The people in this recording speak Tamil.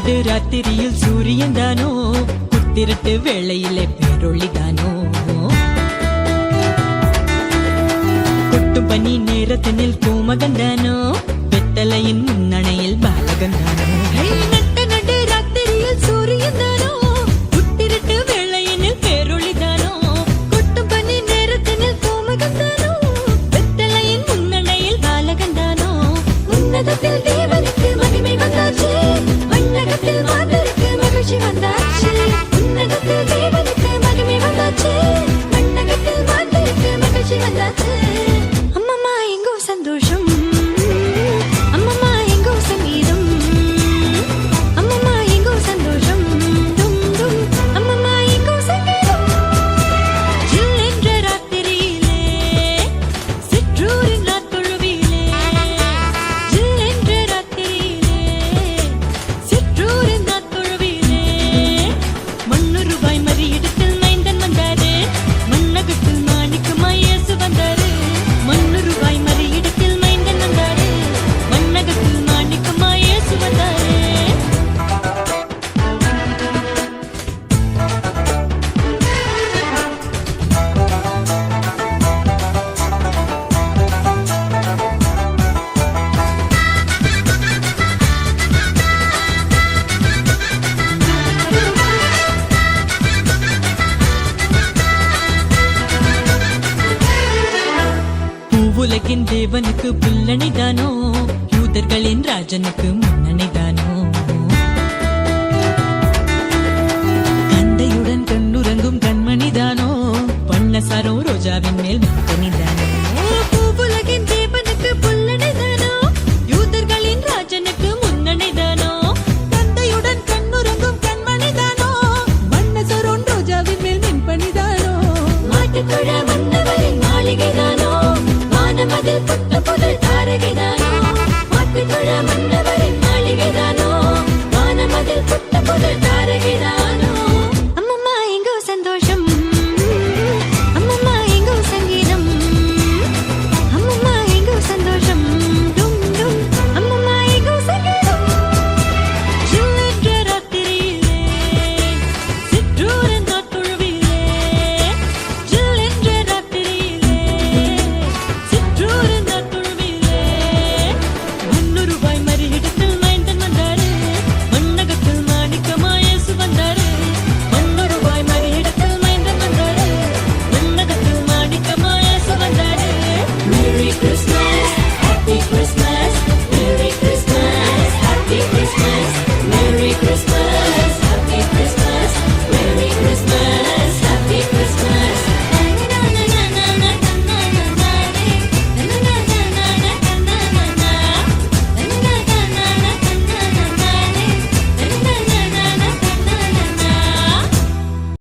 நடு ராத்திரியில் சூரியன் தானோ, புத்திரட்டு வேளையிலே பேரொழிதானோ, கொட்டும் பனி நேரத்தினில் பூமகன் தானோ, வெத்தலையின் முன்னணையில் பாலகன் தானோ. நடு ராத்திரியில் சூரியன் தானோ, புத்திரட்டு வேளையினில் பேரொழிதானோ, கொட்டும் பனி நேரத்தினில் பூமகன் தானோ, வெத்தலையின் முன்னணையில் பாலகன் தானோ. உன்னதத்தில் தேவனுக்கு மகிமை வந்தாச்சு, மண்ணகத்தில் மாந்தருக்கு மகிழ்ச்சி வந்தாச்சு. உன்னதத்தில் தேவனுக்கு மகிமை வந்தாச்சு, மண்ணகத்தில் மாந்தருக்கு மகிழ்ச்சி வந்தாச்சு. அம்மம்மா எங்கோ சந்தோஷம், அம்மம்மா எங்கோ சங்கீதம், அம்மம்மா எங்கோ சந்தோஷம், டும் டும் அம்மம்மா எங்கோ சங்கீதம். ஜில் என்ற ராத்திரியிலே, சிற்றூரின் ராத்தொழுவிலே, ஜில் என்ற ராத்திரியிலே, சிற்றூரின் ராத்தொழுவிலே, மண்ணுருவாய் மறியிடத்தில் மைந்தன் வந்தாரு, மண்ணகத்தில் மாணிக்கமாய் இயேசு வந்தாரு. மண்ணுருவாய் மறியிடத்தில் மைந்தன் வந்தாரு, மண்ணகத்தில் மாணிக்கமாய் இயேசு வந்தாரு. பூவுலகின் தேவனுக்கு புல்லணிதானோ, யூதர்களின் ராஜனுக்கு முன்னணிதானோ, கந்தையுடன் கண்ணுறங்கும் கண்மணிதானோ, பண்ணசாரோ ரோஜாவின் மேல் மத்தனிதானோ. பூவுலகின் தேவனுக்கு புல்லணிதானோ, யூதர்களின் ராஜனுக்கு முன்னணிதானோ, கந்தையுடன் கண்ணுறங்கும் கண்மணிதானோ, பண்ணசாரோன் ரோஜாவின் மேல் மின்பணிதானோ. மாட்டுத்தொழ மன்னவரின் மாளிகைதானோ, வானமதில் புத்த புதல் தாரகைதானோ, மாட்டுத்தொழ மன்ன